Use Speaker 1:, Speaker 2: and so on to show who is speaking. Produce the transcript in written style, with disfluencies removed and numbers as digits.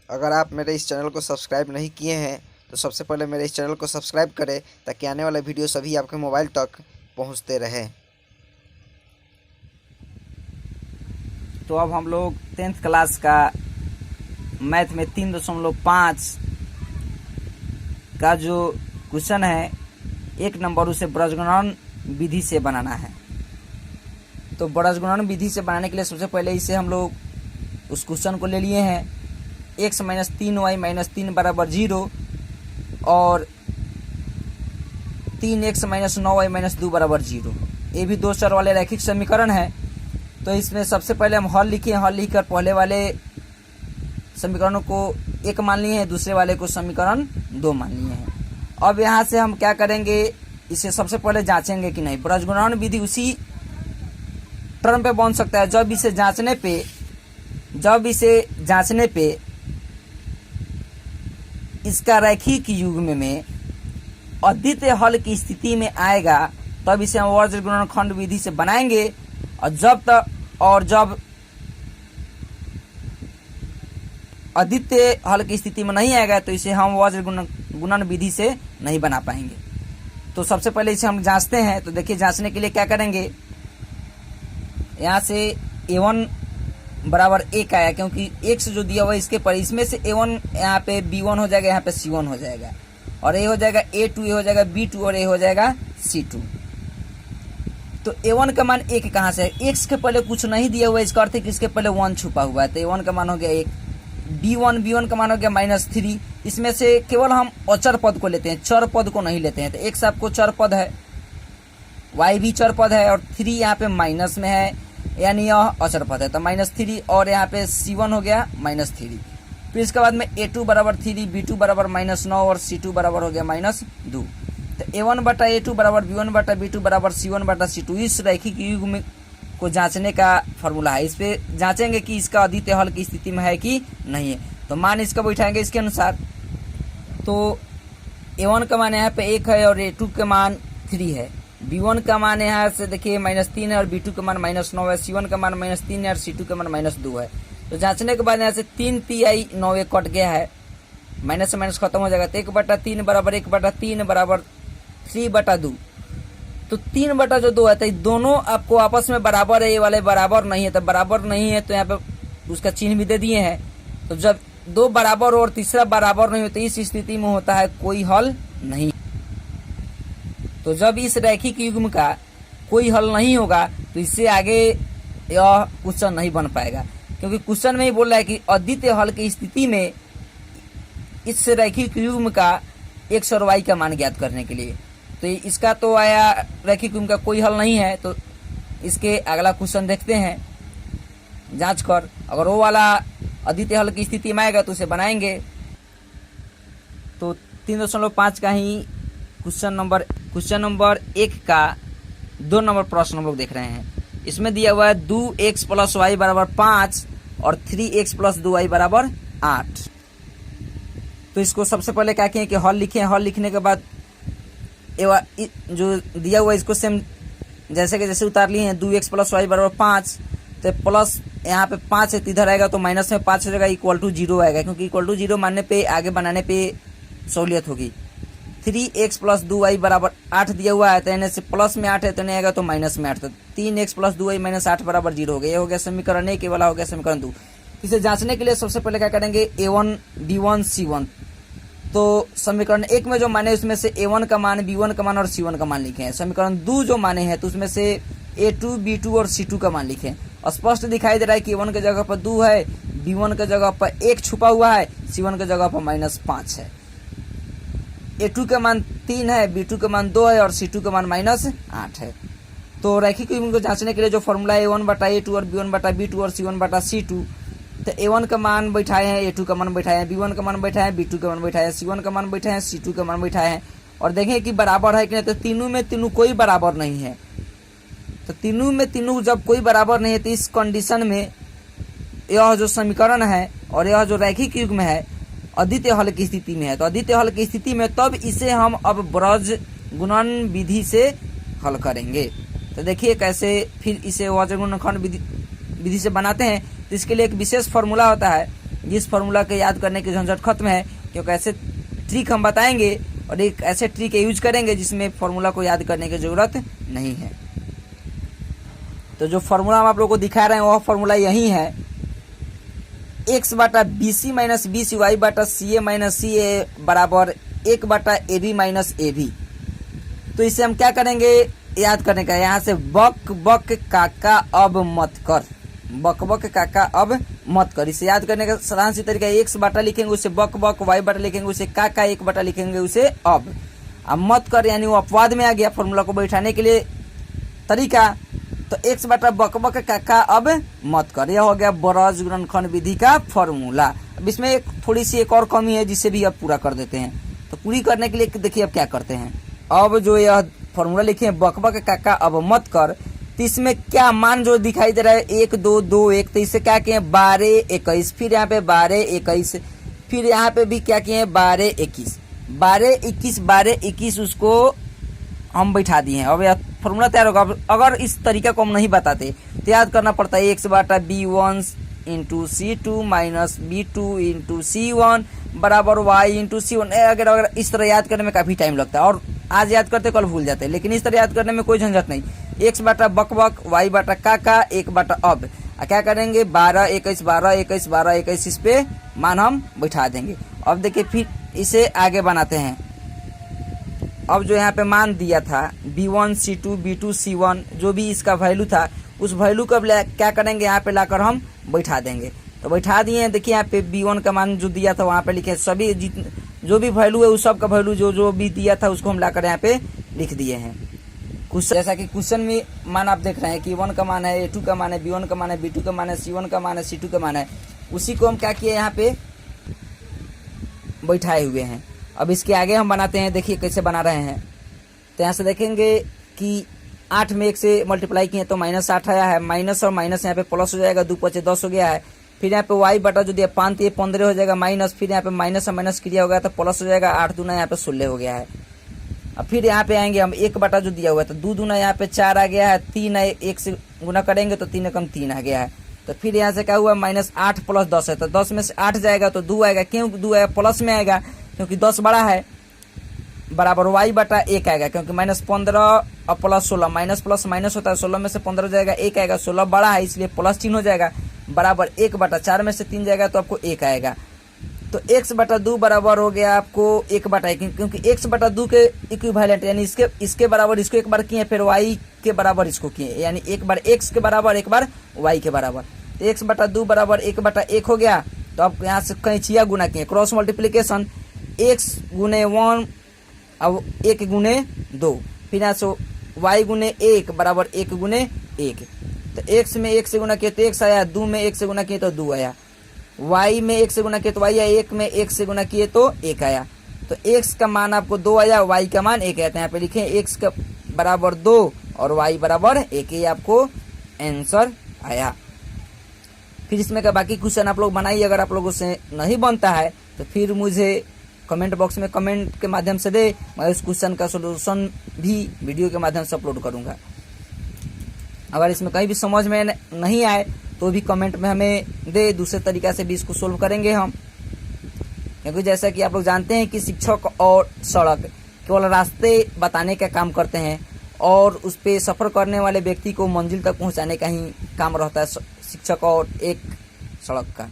Speaker 1: अगर आप मेरे इस चैनल को सब्सक्राइब नहीं किए हैं तो सबसे पहले मेरे इस चैनल को सब्सक्राइब करें ताकि आने वाले वीडियो सभी आपके मोबाइल तक पहुंचते रहें।
Speaker 2: तो अब हम लोग 10th क्लास का मैथ में 3.5 का जो क्वेश्चन है 1 नंबर उसे ब्रजगुणन विधि से बनाना है। तो ब्रजगुणन विधि से बनाने के लिए सबसे पहले इसे हम लोग उस क्वेश्चन को ले लिए हैं x - 3y - 3 बराबर 0 और 3x - 9y - 2 बराबर 0। ये भी 2 चर वाले रैखिक समीकरण है। तो इसमें सबसे पहले हम हल लिखे, हल लिखकर पहले वाले समीकरणों को 1 मान लिए हैं, दूसरे वाले को समीकरण 2 मान लिए हैं। अब यहाँ से हम क्या करेंगे, इसे सबसे पहले जांचेंगे कि नहीं ब्रजगुणन विधि उसी टर्म पे बन सकता है जब इसे जांचने पे इसका रैखिक युग्म में अद्वितीय हल की स्थिति में आएगा, तब इसे हम ब्रजगुणनखंड विधि से बनाएंगे। और जब अद्वितीय हल की स्थिति में नहीं आएगा तो इसे हम ब्रजगुणन विधि से नहीं बना पाएंगे। तो सबसे पहले इसे हम जांचते हैं। तो देखिए जांचने के लिए क्या करेंगे, यहाँ से a1 बराबर 1 आया क्योंकि x जो दिया हुआ है इसके पर, इसमें से a1 यहाँ पे b1 हो जाएगा, यहाँ पे c1 हो जाएगा और a हो जाएगा a2, a हो जाएगा b2 और a हो जाएगा c2। तो a1 का मान 1 कहाँ से है, x के पहले कुछ नहीं दिया हुआ है, इसका अर्थ है कि इसके पहले 1 छुपा हुआ है। तो a1 का मान हो गया 1, b1 का मान हो गया -3। इसमें से केवल हम अचर पद को लेते हैं, चर पद को नहीं लेते हैं। तो x आपको चर पद है, y भी चर पद है और 3 यहाँ पे माइनस में है, यानी यह अचर पद है। तो -3 और यहाँ पे c1 हो गया -3। फिर इसके बाद में a2 बराबर 3, b2 बराबर -9 और c2 बराबर हो गया -2। तो a1 बटा a2 बराबर b1 बटा b2 बराबर c1 बटा c2 इस रैखिक युग्म को जांचने का फॉर्मूला है। इस पे जांचेंगे कि इसका अद्वितीय हल की स्थिति में है कि नहीं है। तो मान इसका बैठाएंगे इसके अनुसार। तो a1 का मान यहाँ पे 1 है और a2 का मान 3 है, b1 का मान यहाँ से देखिए -3 है और b2 का मान -9 है, c1 का मान -3 है और c2 का मान -2 है। तो जांचने के बाद यहाँ से 3 तिहाई 9 कट गया है, माइनस से माइनस खत्म हो जाएगा। तो 1/3 बराबर 1/3 बराबर 3/2। तो 3/2 है, तो दोनों आपको आपस में बराबर है, ये वाले बराबर नहीं है। तो बराबर नहीं है तो यहाँ पे उसका चिन्ह भी दे दिए हैं। तो जब 2 बराबर हो और तीसरा बराबर नहीं हो तो इस स्थिति में होता है कोई हल नहीं। तो जब इस रैखिक युग्म का कोई हल नहीं होगा तो इससे आगे यह क्वेश्चन नहीं बन पाएगा, क्योंकि क्वेश्चन में ही बोल रहा है कि अद्वितीय हल की स्थिति में इस रैखिक युग्म का x और y का मान ज्ञात करने के लिए। तो इसका तो आया रैखिक युग्म का कोई हल नहीं है। तो इसके अगला क्वेश्चन देखते हैं जांच कर, अगर वो वाला अद्वितीय हल की स्थिति में आएगा तो उसे बनाएंगे। तो 3.5 का ही क्वेश्चन नंबर 1 का 2 नंबर प्रश्न हम लोग देख रहे हैं। इसमें दिया हुआ है 2x + y बराबर 5 और 3x + 2y बराबर 8। तो इसको सबसे पहले क्या किए कि हल लिखे। हल लिखने के बाद जो दिया हुआ है इसको सेम जैसे के जैसे उतार लिए हैं। 2x + y बराबर 5, तो प्लस यहाँ पे 5 है तो इधर आएगा तो माइनस में 5 हो जाएगा, =0 आएगा, क्योंकि =0 मानने पे आगे बनाने पे सहूलियत होगी। 3x + 2y बराबर 8 दिया हुआ है, तो यानी से प्लस में 8 है तो नहीं आएगा तो माइनस में 8। तो 3x + 2y - 8 बराबर 0 हो गया। ये हो गया समीकरण 1, ये वाला हो गया समीकरण 2। इसे जांचने के लिए सबसे पहले क्या करेंगे, a1 b1 c1। तो समीकरण 1 में जो माने उसमें से a1 का मान, b1 का मान और c1 का मान लिखे हैं। समीकरण 2 जो माने हैं तो उसमें से a2 b2 और c2 का मान लिखे। स्पष्ट दिखाई दे रहा है कि a1 के जगह पर 2 है, b1 के जगह पर 1 छुपा हुआ है, c1 के जगह पर -5 है। a2 का मान 3 है, b2 का मान 2 है और c2 का मान -8 है। तो रैखिक युग्म को जांचने के लिए जो फॉर्मूला है a1/a2 और b1/b2 और c1/c2। तो a1 का मान बैठाए हैं, a2 का मान बैठाए हैं, b1 का मान बैठाए हैं, b2 का मान बैठाए हैं, c1 का मान बैठाए हैं, c2 का मान बैठाए हैं और देखें कि बराबर है कि नहीं। तो तीनों में तीनों कोई बराबर नहीं है। तो तीनों में तीनों जब कोई बराबर नहीं है तो इस कंडीशन में यह जो समीकरण है और यह जो रैखिक युग्म है अद्वितीय हल की स्थिति में है। तो अद्वितीय हल की स्थिति में तब इसे हम अब ब्रजगुणन विधि से हल करेंगे। तो देखिए कैसे फिर इसे ब्रजगुणनखंड विधि से बनाते हैं। तो इसके लिए एक विशेष फॉर्मूला होता है। जिस फार्मूला के याद करने की झंझट खत्म है, क्योंकि ऐसे ट्रिक हम बताएंगे और एक ऐसे ट्रिक यूज करेंगे जिसमें फार्मूला को याद करने की जरूरत नहीं है। तो जो फार्मूला हम आप लोगों को दिखा रहे हैं वह फार्मूला यही है, x बटा B C minus B C Y बटा C A minus C A बराबर 1 बटा A B minus A B. तो इसे हम क्या करेंगे याद करने का, यहाँ से बक बक काका अब मत कर, बक बक काका अब मत कर। इसे याद करने का साधारण सी तरीका, x बटा लिखेंगे उसे बक बक, y बटा लिखेंगे उसे काका, 1 बटा लिखेंगे उसे अब मत कर, यानी वो अपवाद में आ गया फार्मूला को बैठाने के लिए तरीका। तो x बटा बक बक काका अब मत कर, यह हो गया बरज गुणनखंड विधि का फार्मूला। अब इसमें थोड़ी सी एक और कमी है जिसे भी अब पूरा कर देते हैं। तो पूरी करने के लिए देखिए अब क्या करते हैं, अब जो यह फार्मूला लिखे हैं बक बक काका अब मत कर, तो इसमें क्या मान जो दिखाई दे रहा है 1 2 2 1, तो इससे क्या किए 12 21, फिर यहाँ पे 12 21, फिर यहाँ पे भी क्या किए 12 21, 12 21 12 21 उसको हम बैठा दिए हैं। अब यह फार्मूला तैयार होगा। अगर इस तरीका को हम नहीं बताते तो याद करना पड़ता है x बटा b1 into c2 minus b2 into c1 बराबर y इंटू c1। अगर इस तरह याद करने में काफी टाइम लगता है और आज याद करते कल भूल जाते हैं, लेकिन इस तरह याद करने में कोई झंझट नहीं। x बटा बक बक, y बटा काका, 1 बटा अब क्या करेंगे 12 21 12 21 12 21 इस पे मान हम बैठा देंगे। अब देखिए फिर इसे आगे बनाते हैं। अब जो यहाँ पे मान दिया था b1 c2 b2 c1 जो भी इसका वैल्यू था उस वैल्यू को अब क्या करेंगे यहाँ पे लाकर हम बैठा देंगे। तो बैठा दिए हैं, देखिए यहाँ पे b1 का मान जो दिया था वहाँ पे लिखे सभी जो भी वैल्यू है उस सब का वैल्यू जो भी दिया था उसको हम लाकर यहाँ पे लिख दिए हैं। जैसा कि क्वेश्चन में मान आप देख रहे हैं कि 1 का मान है, a2 का मान है, b1 का मान है, b2 का मान है, c1 का मान है, c2 का मान है, उसी को हम क्या किए यहाँ पे बैठाए हुए हैं। अब इसके आगे हम बनाते हैं, देखिए कैसे बना रहे हैं। तो यहाँ से देखेंगे कि 8 में 1 से मल्टीप्लाई किए तो -8 आया है, माइनस और माइनस यहाँ पे प्लस हो जाएगा, 2 5 10 हो गया है। फिर यहाँ पे y बटा जो दिया 5 ये 15 हो जाएगा माइनस, फिर यहाँ पे माइनस और माइनस क्रिया हो गया तो प्लस हो जाएगा, 8 दूना यहाँ पे 16 हो गया है। अब फिर यहाँ पे आएंगे हम 1 बटा जो दिया हुआ है तो 2 दूना यहाँ पे 4 आ गया है, 3 है 1 से गुना करेंगे तो 3 कम 3 आ गया है। तो फिर यहाँ से क्या हुआ -8 प्लस 10 है तो 10 में से 8 जाएगा तो 2 आएगा, क्यों 2 आएगा प्लस में आएगा क्योंकि 10 बड़ा है, बराबर y बटा 1 आएगा क्योंकि -15 और प्लस 16 माइनस प्लस माइनस होता है, 16 में से 15 जाएगा 1 आएगा, 16 बड़ा है इसलिए प्लस चिन्ह हो जाएगा, बराबर 1 बटा 4 में से 3 जाएगा तो आपको 1 आएगा। तो x बटा 2 बराबर हो गया आपको 1 बटा 1, क्योंकि x बटा 2 के इक्विवेलेंट यानी इसके बराबर इसको एक बार किए फिर y के बराबर इसको किए, यानी एक बार x के बराबर एक बार y के बराबर। तो x बटा 2 बराबर 1 बटा 1 हो गया। तो अब यहाँ से कैंचिया गुना किए, क्रॉस मल्टीप्लीकेशन, x गुने 1 अब 1 गुने 2, फिर यहाँ से y गुने 1 बराबर 1 गुने 1। तो x में 1 से गुना किए तो x आया, 2 में 1 से गुना किए तो 2 आया, y में 1 से गुना किए तो y आया, 1 में 1 से गुना किए तो 1 आया। तो x का मान आपको 2 आया, y का मान 1 आया। तो यहाँ पे लिखे x का बराबर 2 और y बराबर 1, ये आपको आंसर आया। फिर इसमें का बाकी क्वेश्चन आप लोग बनाइए, अगर आप लोगों से नहीं बनता है तो फिर मुझे कमेंट बॉक्स में कमेंट के माध्यम से दे, मैं उस क्वेश्चन का सोल्यूशन भी वीडियो के माध्यम से अपलोड करूंगा। अगर इसमें कहीं भी समझ में नहीं आए तो भी कमेंट में हमें दे, दूसरे तरीका से भी इसको सोल्व करेंगे हम। क्योंकि जैसा कि आप लोग जानते हैं कि शिक्षक और सड़क केवल रास्ते बताने का काम करते हैं और उस पे सफ़र करने वाले व्यक्ति को मंजिल तक पहुंचाने का ही काम रहता है शिक्षक और एक सड़क का।